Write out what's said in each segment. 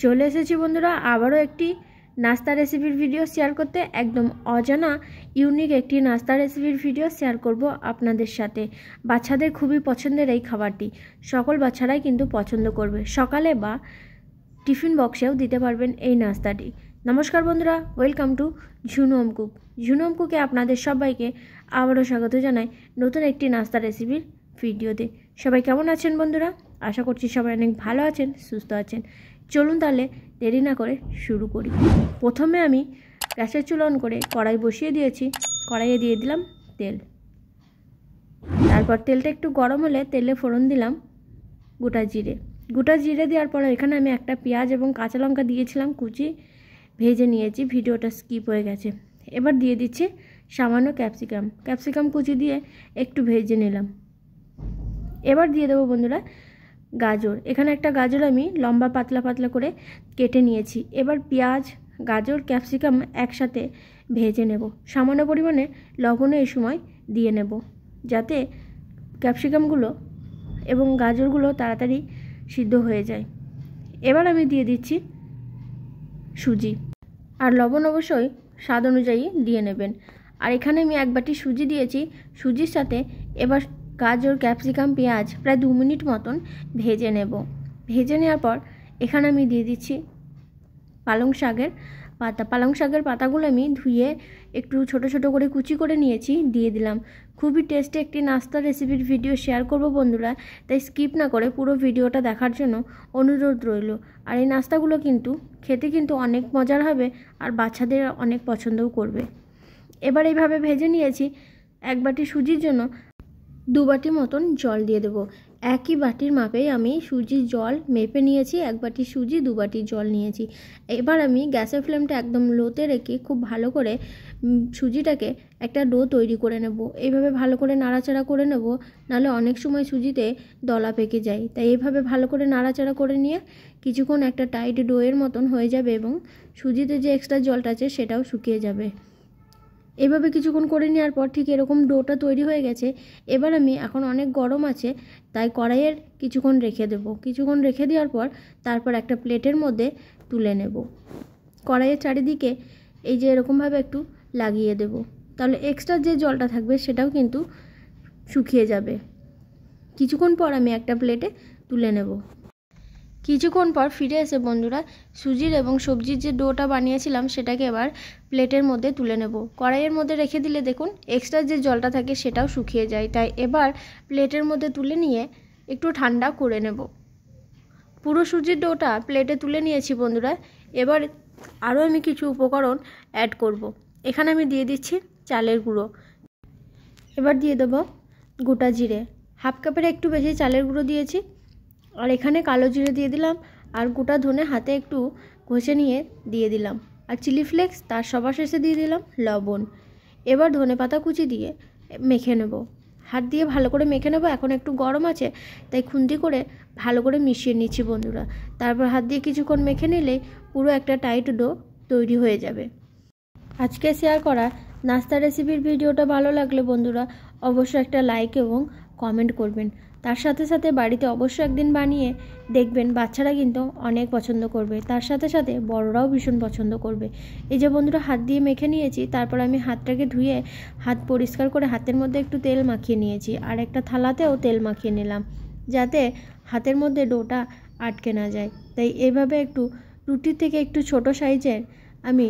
চলে এসেছি বন্ধুরা আবারও একটি নাস্তা রেসিপির ভিডিও শেয়ার করতে। একদম অজানা ইউনিক একটি নাস্তা রেসিপির ভিডিও শেয়ার করব আপনাদের সাথে। বাচ্চাদের খুবই পছন্দের এই খাবারটি, সকল বাচ্চারাই কিন্তু পছন্দ করবে। সকালে বা টিফিন বক্সেও দিতে পারবেন এই নাস্তাটি। নমস্কার বন্ধুরা, welcome to Jhunu home cook. Jhunu home কুকে আপনাদের সবাইকে আবারও স্বাগত জানাই নতুন একটি নাস্তা রেসিপির ভিডিওতে। সবাই কেমন আছেন বন্ধুরা? আশা করছি সবাই অনেক ভালো আছেন, সুস্থ আছেন। চলুন তাহলে দেরি না করে শুরু করি। প্রথমে আমি গ্যাসের চুলা অন করে কড়াই বসিয়ে দিয়েছি। কড়াইয়ে দিয়ে দিলাম তেল। তারপর তেলটা একটু গরম হলে তেলে ফোড়ন দিলাম গোটা জিরে। গোটা জিরে দেওয়ার পর এখানে আমি একটা পেঁয়াজ এবং কাঁচা লঙ্কা দিয়েছিলাম কুচি, ভেজে নিয়েছি, ভিডিওটা স্কিপ হয়ে গেছে। এবার দিয়ে দিচ্ছি সামান্য ক্যাপসিকাম কুচি দিয়ে একটু ভেজে নিলাম। এবার দিয়ে দেবো বন্ধুরা গাজর। এখানে একটা গাজর আমি লম্বা পাতলা পাতলা করে কেটে নিয়েছি। এবার পেঁয়াজ, গাজর, ক্যাপসিকাম একসাথে ভেজে নেব। সামান্য পরিমাণে লবণও এই সময় দিয়ে নেব, যাতে ক্যাপসিকামগুলো এবং গাজরগুলো তাড়াতাড়ি সিদ্ধ হয়ে যায়। এবার আমি দিয়ে দিচ্ছি সুজি, আর লবণ অবশ্যই স্বাদ অনুযায়ী দিয়ে নেবেন। আর এখানে আমি এক বাটি সুজি দিয়েছি। সুজির সাথে এবার গাজর, ক্যাপসিকাম, পেঁয়াজ প্রায় 2 মিনিট মতন ভেজে নেব। ভেজে নেওয়ার পর এখানে আমি দিয়ে দিচ্ছি পালং শাকের পাতা। পালং শাকের পাতাগুলো আমি ধুয়ে একটু ছোট ছোট করে কুচি করে নিয়েছি, দিয়ে দিলাম। খুবই টেস্টি একটি নাস্তা রেসিপির ভিডিও শেয়ার করব বন্ধুরা, তাই স্কিপ না করে পুরো ভিডিওটা দেখার জন্য অনুরোধ রইল। আর এই নাস্তাগুলো কিন্তু খেতে কিন্তু অনেক মজার হবে, আর বাচ্চাদের অনেক পছন্দও করবে। এবার এইভাবে ভেজে নিয়েছি। এক বাটি সুজির জন্য 2 বাটি মতন জল দিয়ে দেবো। একই বাটির মাপেই আমি সুজির জল মেপে নিয়েছি। 1 বাটি সুজি 2 বাটি জল নিয়েছি। এবার আমি গ্যাসের ফ্লেমটা একদম লোতে রেখে খুব ভালো করে সুজিটাকে একটা ডো তৈরি করে নেব। এইভাবে ভালো করে নাড়াচাড়া করে নেব, নাহলে অনেক সময় সুজিতে দলা পেকে যায়। তাই এইভাবে ভালো করে নাড়াচাড়া করে নিয়ে কিছুক্ষণ একটা টাইট ডোয়ের মতন হয়ে যাবে, এবং সুজিতে যে এক্সট্রা জলটা আছে সেটাও শুকিয়ে যাবে। এভাবে কিছুক্ষণ করে নেওয়ার পর ঠিক এরকম ডোটা তৈরি হয়ে গেছে। এবার আমি, এখন অনেক গরম আছে তাই কড়াইয়ের কিছুক্ষণ রেখে দেবো। কিছুক্ষণ রেখে দেওয়ার পর তারপর একটা প্লেটের মধ্যে তুলে নেব। কড়াইয়ের চারিদিকে এই যে এরকমভাবে একটু লাগিয়ে দেব, তাহলে এক্সট্রা যে জলটা থাকবে সেটাও কিন্তু শুকিয়ে যাবে। কিছুক্ষণ পর আমি একটা প্লেটে তুলে নেব। কিছুক্ষণ পর ফিরে এসে বন্ধুরা সুজির এবং সবজির যে ডোটা বানিয়েছিলাম সেটাকে এবার প্লেটের মধ্যে তুলে নেব। কড়াইয়ের মধ্যে রেখে দিলে দেখুন এক্সট্রা যে জলটা থাকে সেটাও শুকিয়ে যায়। তাই এবার প্লেটের মধ্যে তুলে নিয়ে একটু ঠান্ডা করে নেব। পুরো সুজির ডোটা প্লেটে তুলে নিয়েছি বন্ধুরা। এবার আরও আমি কিছু উপকরণ অ্যাড করব। এখানে আমি দিয়ে দিচ্ছি চালের গুঁড়ো। এবার দিয়ে দেবো গোটা জিরে, 1/2 কাপের একটু বেশি চালের গুঁড়ো দিয়েছি। আর এখানে কালো জিরে দিয়ে দিলাম, আর গোটা ধনে হাতে একটু ঘষে নিয়ে দিয়ে দিলাম, আর চিলি ফ্লেক্স তার সবার শেষে দিয়ে দিলাম লবণ। এবার ধনে পাতা কুচি দিয়ে মেখে নেব। হাত দিয়ে ভালো করে মেখে নেব। এখন একটু গরম আছে তাই খুন্তি করে ভালো করে মিশিয়ে নিচ্ছি বন্ধুরা। তারপর হাত দিয়ে কিছুক্ষণ মেখে নিলেই পুরো একটা টাইট ডো তৈরি হয়ে যাবে। আজকে শেয়ার করা নাস্তা রেসিপির ভিডিওটা ভালো লাগলে বন্ধুরা অবশ্যই একটা লাইক এবং কমেন্ট করবেন। তার সাথে সাথে বাড়িতে অবশ্যই একদিন বানিয়ে দেখবেন, বাচ্চারা কিন্তু অনেক পছন্দ করবে, তার সাথে সাথে বড়রাও ভীষণ পছন্দ করবে। এই যে বন্ধুরা হাত দিয়ে মেখে নিয়েছি, তারপর আমি হাতটাকে ধুয়ে হাত পরিষ্কার করে হাতের মধ্যে একটু তেল মাখিয়ে নিয়েছি, আর একটা থালাতেও তেল মাখিয়ে নিলাম, যাতে হাতের মধ্যে ডোটা আটকে না যায়। তাই এইভাবে একটু রুটির থেকে একটু ছোট সাইজের আমি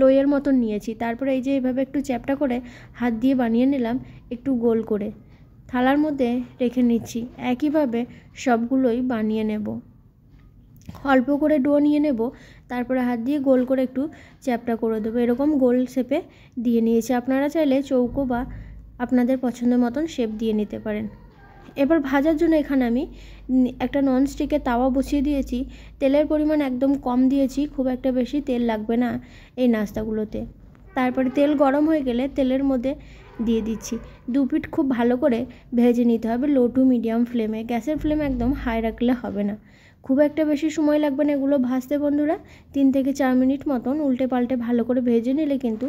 লোয়ের মতন নিয়েছি। তারপরে এই যে এইভাবে একটু চ্যাপটা করে হাত দিয়ে বানিয়ে নিলাম, একটু গোল করে থালার মধ্যে রেখে নিচ্ছি। একইভাবে সবগুলোই বানিয়ে নেব। অল্প করে ডো নিয়ে নেব, তারপরে হাত দিয়ে গোল করে একটু চ্যাপটা করে দেবো। এরকম গোল শেপে দিয়ে নিয়েছি। আপনারা চাইলে চৌকো বা আপনাদের পছন্দ মতন শেপ দিয়ে নিতে পারেন। এবার ভাজার জন্য এখানে আমি একটা ননস্টিকের তাওয়া বসিয়ে দিয়েছি। তেলের পরিমাণ একদম কম দিয়েছি, খুব একটা বেশি তেল লাগবে না এই নাস্তাগুলোতে। তারপরে তেল গরম হয়ে গেলে তেলের মধ্যে দিয়ে দিচ্ছি। 2 পিঠ খুব ভালো করে ভেজে নিতে হবে লো টু মিডিয়াম ফ্লেমে। গ্যাসের ফ্লেম একদম হাই রাখলে হবে না। খুব একটা বেশি সময় লাগবে না এগুলো ভাজতে বন্ধুরা। 3 থেকে 4 মিনিট মতন উল্টে পাল্টে ভালো করে ভেজে নিলে কিন্তু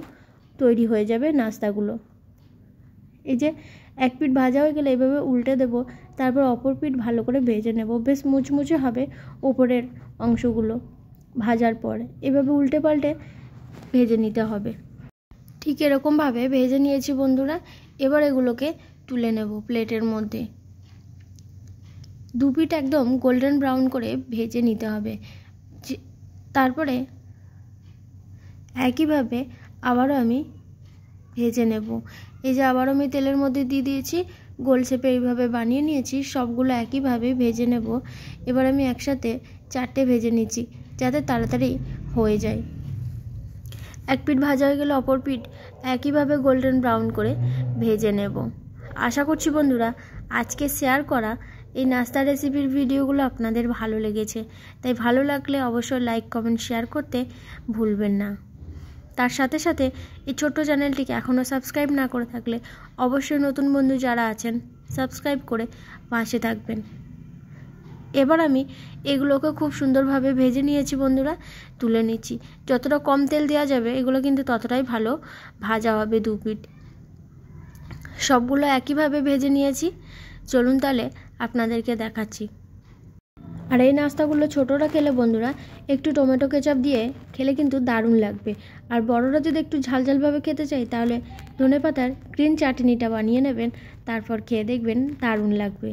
তৈরি হয়ে যাবে নাস্তাগুলো। এই যে এক পিঠ ভাজা হয়ে গেলে এইভাবে উল্টে দেব, তারপর অপর পিঠ ভালো করে ভেজে নেব। বেশ মুচমুচে হবে উপরের অংশগুলো ভাজার পর এভাবে উল্টে পাল্টে ভেজে নিতে হবে। ঠিক এরকমভাবে ভেজে নিয়েছি বন্ধুরা। এবার এগুলোকে তুলে নেব প্লেটের মধ্যে। দু পিঠ একদম গোল্ডেন ব্রাউন করে ভেজে নিতে হবে। তারপরে একইভাবে আবারও আমি ভেজে নেব। এই যে আবারও আমি তেলের মধ্যে দিয়ে দিয়েছি, গোল শেপে এইভাবে বানিয়ে নিয়েছি। সবগুলো একইভাবে ভেজে নেব। এবার আমি একসাথে 4টে ভেজে নিচ্ছি যাতে তাড়াতাড়ি হয়ে যায়। এক পিঠ ভাজা হয়ে গেলে অপর পিঠ একইভাবে গোল্ডেন ব্রাউন করে ভেজে নেব। আশা করছি বন্ধুরা আজকে শেয়ার করা এই নাস্তা রেসিপির ভিডিওগুলো আপনাদের ভালো লেগেছে। তাই ভালো লাগলে অবশ্যই লাইক কমেন্ট শেয়ার করতে ভুলবেন না। তার সাথে সাথে এই ছোট্ট চ্যানেলটিকে এখনও সাবস্ক্রাইব না করে থাকলে অবশ্যই নতুন বন্ধু যারা আছেন সাবস্ক্রাইব করে পাশে থাকবেন। এবার আমি এগুলোকে খুব সুন্দরভাবে ভেজে নিয়েছি বন্ধুরা, তুলে নিচ্ছি। যতটা কম তেল দেওয়া যাবে এগুলো কিন্তু ততটাই ভালো ভাজা হবে দু পিঠ। সবগুলো একইভাবে ভেজে নিয়েছি। চলুন তাহলে আপনাদেরকে দেখাচ্ছি। আর এই নাস্তাগুলো ছোটরা খেলে বন্ধুরা একটু টমেটো কেচাপ দিয়ে খেলে কিন্তু দারুণ লাগবে। আর বড়রা যদি একটু ঝালঝালভাবে খেতে চাই তাহলে ধনেপাতার গ্রিন চাটনিটা বানিয়ে নেবেন, তারপর খেয়ে দেখবেন দারুণ লাগবে।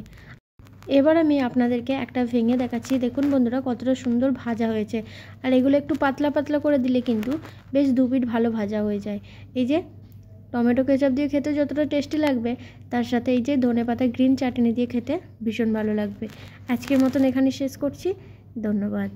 এবার আমি আপনাদেরকে একটা ভেঙে দেখাচ্ছি। দেখুন বন্ধুরা কতটা সুন্দর ভাজা হয়েছে। আর এগুলো একটু পাতলা পাতলা করে দিলে কিন্তু বেশ দু পিঠ ভালো ভাজা হয়ে যায়। এই যে টমেটো কেচাপ দিয়ে খেতে যতটা টেস্টি লাগবে তার সাথে এই যে ধনেপাতা গ্রিন চাটনি দিয়ে খেতে ভীষণ ভালো লাগবে। আজকের মতন এখানে শেষ করছি। ধন্যবাদ।